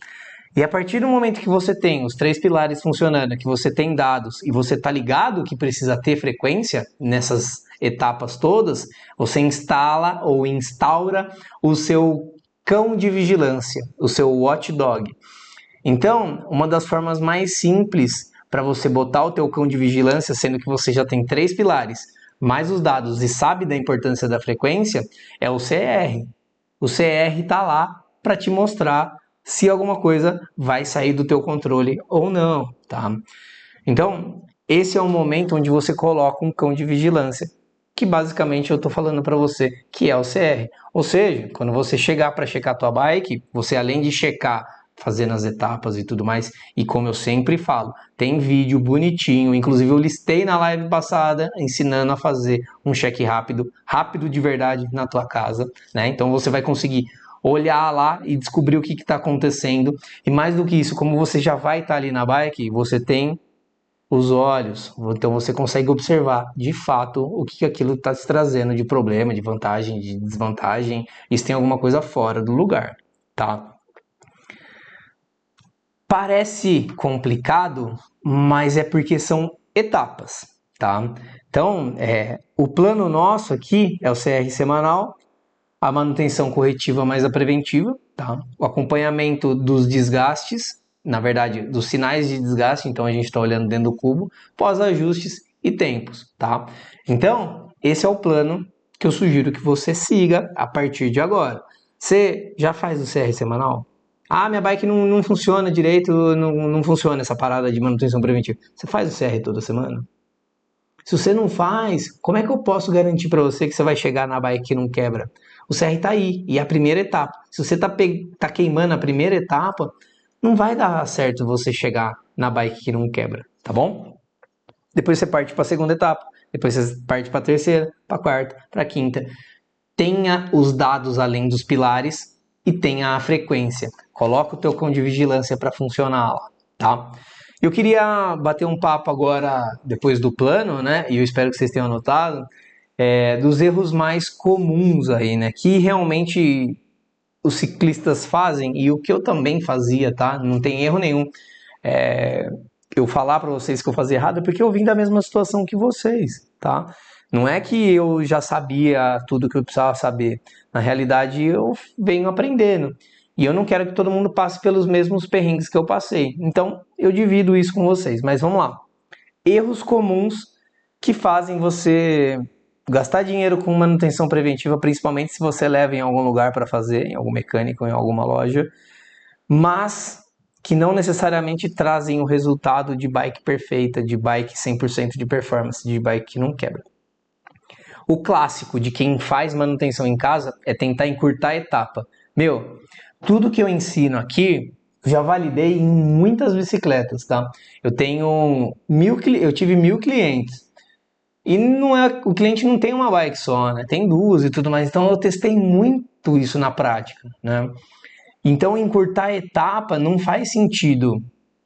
E a partir do momento que você tem os 3 pilares funcionando, que você tem dados e você está ligado que precisa ter frequência nessas etapas todas, você instala ou instaura o seu cão de vigilância, o seu watchdog. Então, uma das formas mais simples para você botar o teu cão de vigilância, sendo que você já tem 3 pilares, mais os dados e sabe da importância da frequência, é o CR. O CR está lá para te mostrar se alguma coisa vai sair do teu controle ou não, tá? Então, esse é o momento onde você coloca um cão de vigilância, que basicamente eu estou falando para você que é o CR. Ou seja, quando você chegar para checar a tua bike, você além de checar fazendo as etapas e tudo mais. E como eu sempre falo, tem vídeo bonitinho, inclusive eu listei na live passada, ensinando a fazer um check rápido, rápido de verdade na tua casa, né? Então você vai conseguir olhar lá e descobrir o que está acontecendo. E mais do que isso, como você já vai estar ali na bike, você tem os olhos, então você consegue observar de fato o que aquilo está te trazendo de problema, de vantagem, de desvantagem, e se tem alguma coisa fora do lugar, tá? Parece complicado, mas é porque são etapas, tá? Então, o plano nosso aqui é o CR semanal, a manutenção corretiva mais a preventiva, tá? O acompanhamento dos desgastes, na verdade, dos sinais de desgaste, então a gente está olhando dentro do cubo, pós-ajustes e tempos, tá? Então, esse é o plano que eu sugiro que você siga a partir de agora. Você já faz o CR semanal? Ah, minha bike não funciona direito, não funciona essa parada de manutenção preventiva. Você faz o CR toda semana? Se você não faz, como é que eu posso garantir para você que você vai chegar na bike que não quebra? O CR está aí, e é a primeira etapa. Se você tá queimando a primeira etapa, não vai dar certo você chegar na bike que não quebra, tá bom? Depois você parte para a segunda etapa, depois você parte para a terceira, para a quarta, para a quinta. Tenha os dados além dos pilares e tenha a frequência. Coloca o teu cão de vigilância para funcionar lá, tá? Eu queria bater um papo agora, depois do plano, né? E eu espero que vocês tenham anotado, dos erros mais comuns aí, né? Que realmente os ciclistas fazem e o que eu também fazia, tá? Não tem erro nenhum. Eu falar para vocês que eu fazia errado é porque eu vim da mesma situação que vocês, tá? Não é que eu já sabia tudo que eu precisava saber. Na realidade, eu venho aprendendo. E eu não quero que todo mundo passe pelos mesmos perrengues que eu passei. Então, eu divido isso com vocês. Mas vamos lá. Erros comuns que fazem você gastar dinheiro com manutenção preventiva, principalmente se você leva em algum lugar para fazer, em algum mecânico, em alguma loja, mas que não necessariamente trazem o resultado de bike perfeita, de bike 100% de performance, de bike que não quebra. O clássico de quem faz manutenção em casa é tentar encurtar a etapa. Meu, tudo que eu ensino aqui, já validei em muitas bicicletas, tá? Eu tive 1000 clientes. E o cliente não tem uma bike só, né? Tem duas e tudo mais. Então eu testei muito isso na prática, né? Então encurtar a etapa não faz sentido.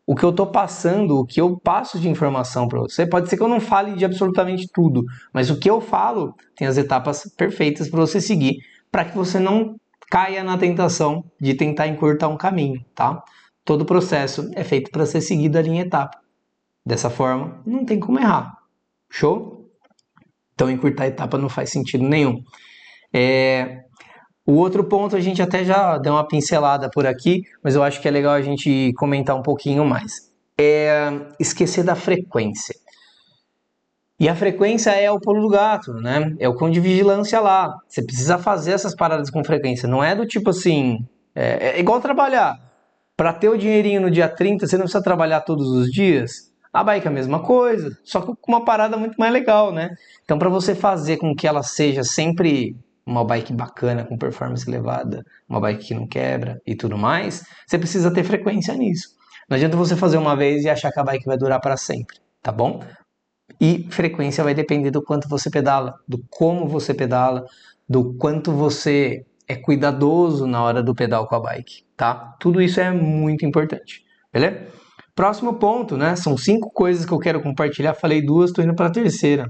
O que eu estou passando, o que eu passo de informação para você, pode ser que eu não fale de absolutamente tudo, mas o que eu falo tem as etapas perfeitas para você seguir, para que você não caia na tentação de tentar encurtar um caminho, tá? Todo o processo é feito para ser seguido ali em etapa. Dessa forma, não tem como errar. Show? Então encurtar a etapa não faz sentido nenhum. O outro ponto a gente até já deu uma pincelada por aqui, mas eu acho que é legal a gente comentar um pouquinho mais. Esquecer da frequência. E a frequência é o pulo do gato, né? É o cão de vigilância lá. Você precisa fazer essas paradas com frequência. Não é do tipo assim... É igual trabalhar. Para ter o dinheirinho no dia 30, você não precisa trabalhar todos os dias. A bike é a mesma coisa, só que com uma parada muito mais legal, né? Então, para você fazer com que ela seja sempre uma bike bacana, com performance elevada, uma bike que não quebra e tudo mais, você precisa ter frequência nisso. Não adianta você fazer uma vez e achar que a bike vai durar para sempre, tá bom? E frequência vai depender do quanto você pedala, do como você pedala, do quanto você é cuidadoso na hora do pedal com a bike, tá? Tudo isso é muito importante, beleza? Próximo ponto, né? São 5 coisas que eu quero compartilhar. Falei 2, estou indo para a terceira.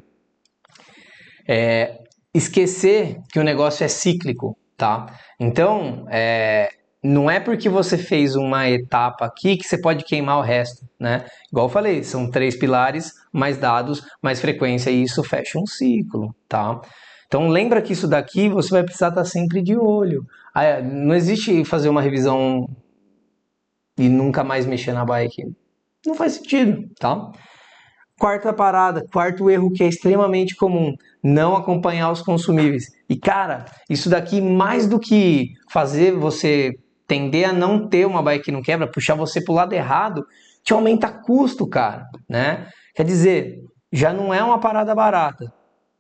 Esquecer que o negócio é cíclico, tá? Então, não é porque você fez uma etapa aqui que você pode queimar o resto, né? Igual eu falei, são 3 pilares, mais dados, mais frequência, e isso fecha um ciclo, tá? Então, lembra que isso daqui você vai precisar estar sempre de olho. Não existe fazer uma revisão e nunca mais mexer na bike. Não faz sentido, tá? Quarta parada, quarto erro que é extremamente comum, não acompanhar os consumíveis. E cara, isso daqui mais do que fazer você tender a não ter uma bike que não quebra, puxar você pro lado errado, te aumenta custo, cara, né? Quer dizer, já não é uma parada barata.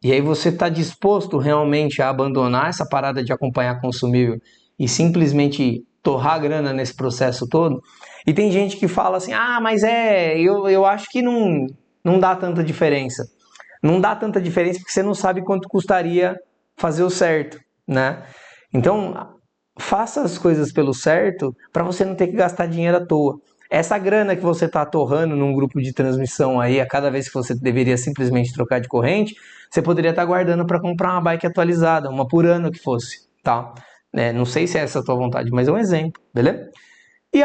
E aí você está disposto realmente a abandonar essa parada de acompanhar consumível e simplesmente torrar grana nesse processo todo. E tem gente que fala assim, mas eu acho que não dá tanta diferença. Não dá tanta diferença porque você não sabe quanto custaria fazer o certo, né? Então, faça as coisas pelo certo para você não ter que gastar dinheiro à toa. Essa grana que você está torrando num grupo de transmissão aí, a cada vez que você deveria simplesmente trocar de corrente, você poderia estar guardando para comprar uma bike atualizada, uma por ano que fosse, tá? Não sei se é essa a tua vontade, mas é um exemplo, beleza? E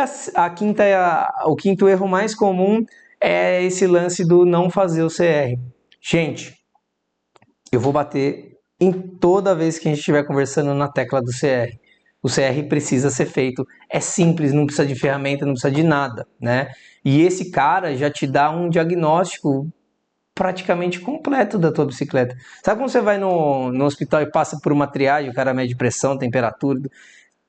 o quinto erro mais comum é esse lance do não fazer o CR. Gente, eu vou bater em toda vez que a gente estiver conversando na tecla do CR. O CR precisa ser feito, é simples, não precisa de ferramenta, não precisa de nada, né? E esse cara já te dá um diagnóstico praticamente completo da tua bicicleta. Sabe quando você vai no hospital e passa por uma triagem, o cara mede pressão, temperatura?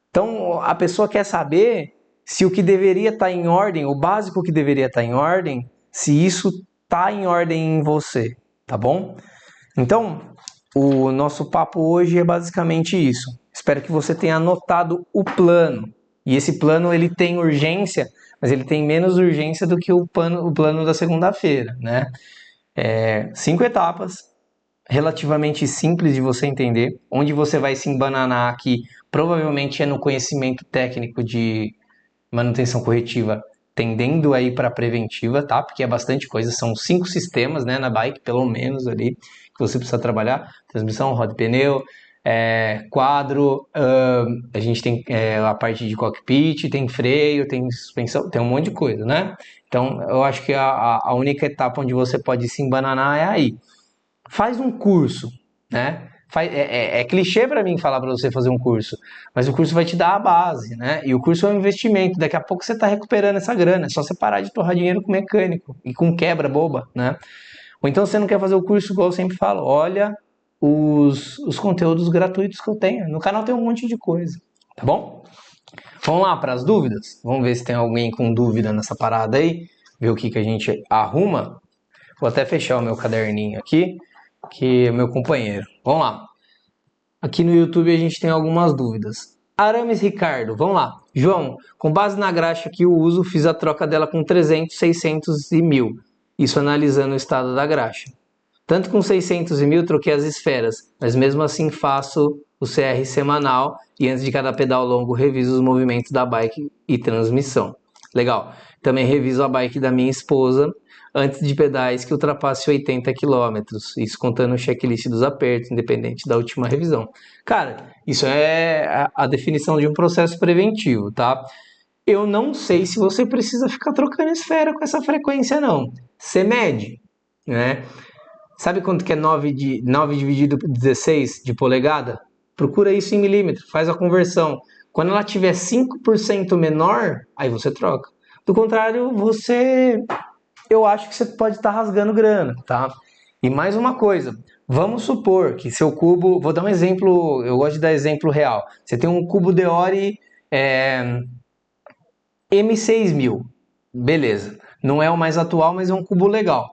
Então, a pessoa quer saber se o que deveria estar em ordem, o básico que deveria estar em ordem, se isso está em ordem em você, tá bom? Então, o nosso papo hoje é basicamente isso. Espero que você tenha anotado o plano. E esse plano ele tem urgência, mas ele tem menos urgência do que o plano da segunda-feira, né? 5 etapas, relativamente simples de você entender, onde você vai se embananar aqui, provavelmente é no conhecimento técnico de manutenção corretiva, tendendo aí para preventiva, tá? Porque é bastante coisa, são 5 sistemas, né, na bike, pelo menos ali, que você precisa trabalhar, transmissão, roda e pneu, quadro, a gente tem a parte de cockpit, tem freio, tem suspensão, tem um monte de coisa, né? Então, eu acho que a única etapa onde você pode se embananar é aí. Faz um curso, né? É clichê para mim falar para você fazer um curso, mas o curso vai te dar a base, né? E o curso é um investimento. Daqui a pouco você está recuperando essa grana. É só você parar de torrar dinheiro com mecânico e com quebra boba, né? Ou então você não quer fazer o curso igual eu sempre falo. Olha os conteúdos gratuitos que eu tenho. No canal tem um monte de coisa, tá bom? Vamos lá para as dúvidas? Vamos ver se tem alguém com dúvida nessa parada aí. Ver o que a gente arruma. Vou até fechar o meu caderninho aqui, que é meu companheiro. Vamos lá. Aqui no YouTube a gente tem algumas dúvidas. Arames Ricardo, vamos lá. João, com base na graxa que eu uso, fiz a troca dela com 300, 600 e 1000. Isso analisando o estado da graxa. Tanto com 600 e 1000 troquei as esferas, mas mesmo assim faço o CR semanal e antes de cada pedal longo reviso os movimentos da bike e transmissão. Legal. Também reviso a bike da minha esposa antes de pedais que ultrapasse 80 km. Isso contando o checklist dos apertos, independente da última revisão. Cara, isso é a definição de um processo preventivo, tá? Eu não sei se você precisa ficar trocando esfera com essa frequência, não. Você mede, né? Sabe quanto que é 9 dividido por 16 de polegada? Procura isso em milímetro, faz a conversão. Quando ela tiver 5% menor, aí você troca. Do contrário, eu acho que você pode estar rasgando grana, tá? E mais uma coisa, vamos supor que seu cubo, vou dar um exemplo, eu gosto de dar exemplo real. Você tem um cubo Deore M6000, beleza. Não é o mais atual, mas é um cubo legal.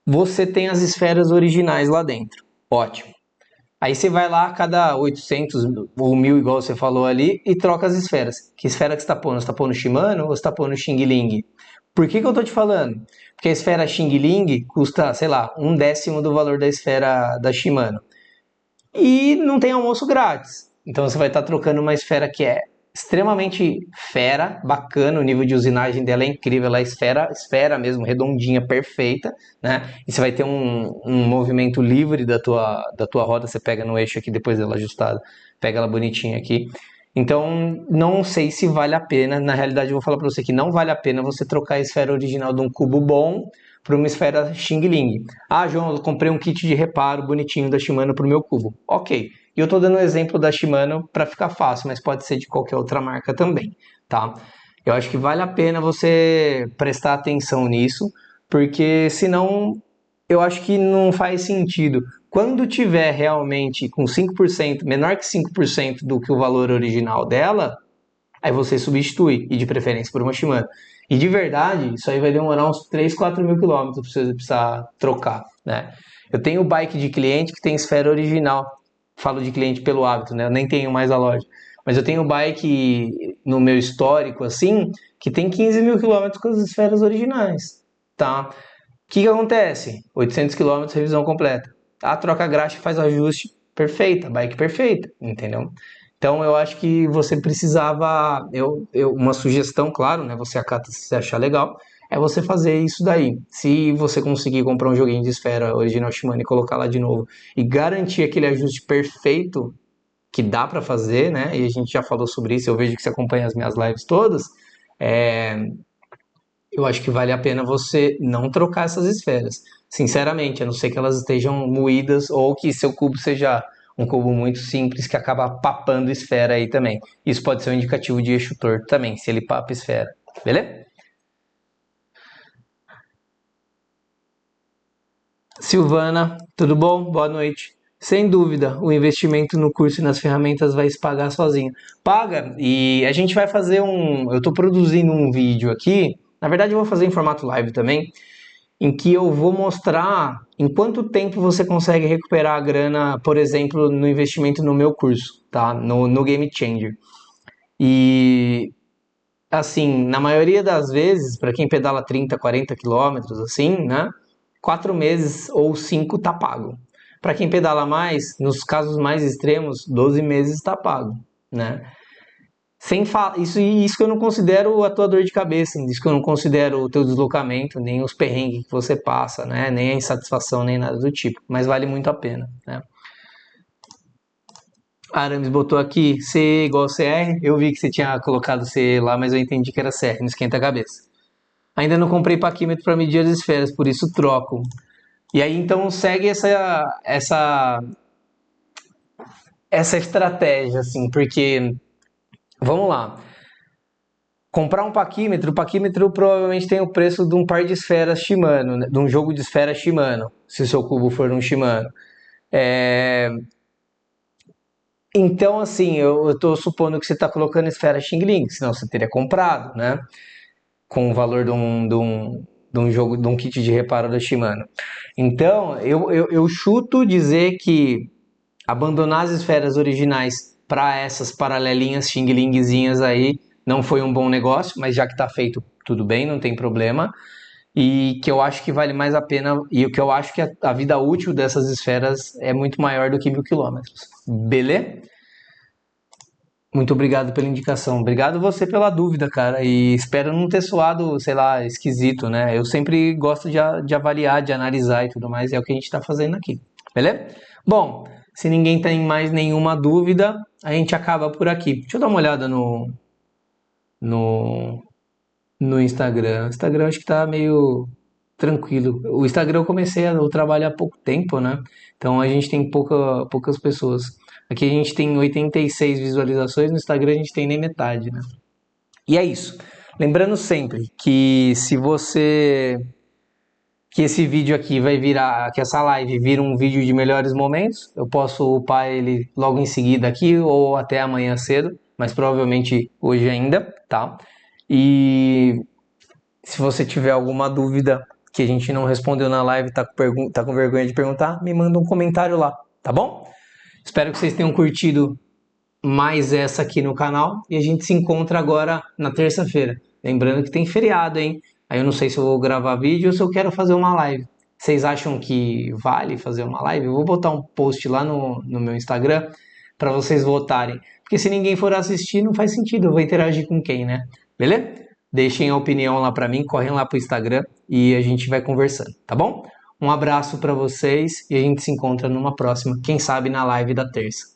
Você tem as esferas originais lá dentro, ótimo. Aí você vai lá a cada 800 ou 1000, igual você falou ali, e troca as esferas. Que esfera que você está pondo? Você está pondo Shimano ou você está pondo Xing Ling? Por que eu estou te falando? Porque a esfera Xing Ling custa, sei lá, 1/10 do valor da esfera da Shimano. E não tem almoço grátis. Então você vai estar trocando uma esfera que é extremamente fera, bacana, o nível de usinagem dela é incrível, ela é esfera mesmo, redondinha, perfeita, né? E você vai ter um movimento livre da tua roda, você pega no eixo aqui, depois dela ajustada, pega ela bonitinha aqui. Então, não sei se vale a pena, na realidade eu vou falar para você que não vale a pena você trocar a esfera original de um cubo bom para uma esfera Xing Ling. Ah, João, eu comprei um kit de reparo bonitinho da Shimano para o meu cubo. Ok. E eu estou dando o exemplo da Shimano para ficar fácil, mas pode ser de qualquer outra marca também, tá? Eu acho que vale a pena você prestar atenção nisso, porque senão eu acho que não faz sentido. Quando tiver realmente com 5%, menor que 5% do que o valor original dela, aí você substitui, e de preferência por uma Shimano. E de verdade, isso aí vai demorar uns 3, 4 mil quilômetros para você precisar trocar, né? Eu tenho bike de cliente que tem esfera original. Falo de cliente pelo hábito, né? Eu nem tenho mais a loja. Mas eu tenho bike no meu histórico, assim, que tem 15 mil quilômetros com as esferas originais, tá? O que acontece? 800 quilômetros, revisão completa. A troca graxa faz o ajuste perfeita, bike perfeita, entendeu? Então eu acho que você precisava, uma sugestão, claro, né? Você acata se você achar legal, é você fazer isso daí. Se você conseguir comprar um joguinho de esfera original Shimano e colocar lá de novo e garantir aquele ajuste perfeito que dá para fazer, né? E a gente já falou sobre isso, eu vejo que você acompanha as minhas lives todas. Eu acho que vale a pena você não trocar essas esferas. Sinceramente, a não ser que elas estejam moídas ou que seu cubo seja um cubo muito simples que acaba papando esfera aí também. Isso pode ser um indicativo de eixo torto também, se ele papa esfera. Beleza? Silvana, tudo bom? Boa noite. Sem dúvida, o investimento no curso e nas ferramentas vai se pagar sozinho. Paga, e a gente vai fazer um. Eu estou produzindo um vídeo aqui. Na verdade, eu vou fazer em formato live também, em que eu vou mostrar em quanto tempo você consegue recuperar a grana, por exemplo, no investimento no meu curso, tá? No Game Changer. E assim, na maioria das vezes, para quem pedala 30, 40 quilômetros, assim, né? 4 meses ou 5 tá pago. Para quem pedala mais, nos casos mais extremos, 12 meses está pago, né? Isso que eu não considero a tua dor de cabeça, isso que eu não considero o teu deslocamento, nem os perrengues que você passa, né? Nem a insatisfação, nem nada do tipo. Mas vale muito a pena, né? Arames botou aqui C igual CR. Eu vi que você tinha colocado C lá, mas eu entendi que era CR, não esquenta a cabeça. Ainda não comprei paquímetro para medir as esferas, por isso troco. E aí então segue essa estratégia, assim, porque vamos lá. Comprar um paquímetro, o paquímetro provavelmente tem o preço de um par de esferas Shimano, né? De um jogo de esferas Shimano, se o seu cubo for um Shimano. Então, assim, eu tô supondo que você está colocando esfera Xing Ling, senão você teria comprado, né? Com o valor de um jogo, de um kit de reparo da Shimano. Então, eu chuto dizer que abandonar as esferas originais para essas paralelinhas Xing Lingzinhas aí não foi um bom negócio, mas já que está feito, tudo bem, não tem problema. E que eu acho que vale mais a pena, e o que eu acho que a vida útil dessas esferas é muito maior do que 1.000 quilômetros. Beleza? Muito obrigado pela indicação. Obrigado você pela dúvida, cara. E espero não ter soado, sei lá, esquisito, né? Eu sempre gosto de avaliar, de analisar e tudo mais. É o que a gente está fazendo aqui. Beleza? Bom, se ninguém tem mais nenhuma dúvida, a gente acaba por aqui. Deixa eu dar uma olhada no, no Instagram. O Instagram acho que tá meio tranquilo. O Instagram eu comecei a trabalhar há pouco tempo, né? Então a gente tem poucas pessoas. Aqui a gente tem 86 visualizações, no Instagram a gente tem nem metade, né? E é isso. Lembrando sempre que que esse vídeo aqui vai virar, que essa live vira um vídeo de melhores momentos, eu posso upar ele logo em seguida aqui ou até amanhã cedo, mas provavelmente hoje ainda, tá? E se você tiver alguma dúvida que a gente não respondeu na live, tá com vergonha de perguntar, me manda um comentário lá, tá bom? Espero que vocês tenham curtido mais essa aqui no canal e a gente se encontra agora na terça-feira. Lembrando que tem feriado, hein? Aí eu não sei se eu vou gravar vídeo ou se eu quero fazer uma live. Vocês acham que vale fazer uma live? Eu vou botar um post lá no meu Instagram para vocês votarem. Porque se ninguém for assistir, não faz sentido. Eu vou interagir com quem, né? Beleza? Deixem a opinião lá para mim, correm lá pro Instagram e a gente vai conversando, tá bom? Um abraço para vocês e a gente se encontra numa próxima, quem sabe na live da terça.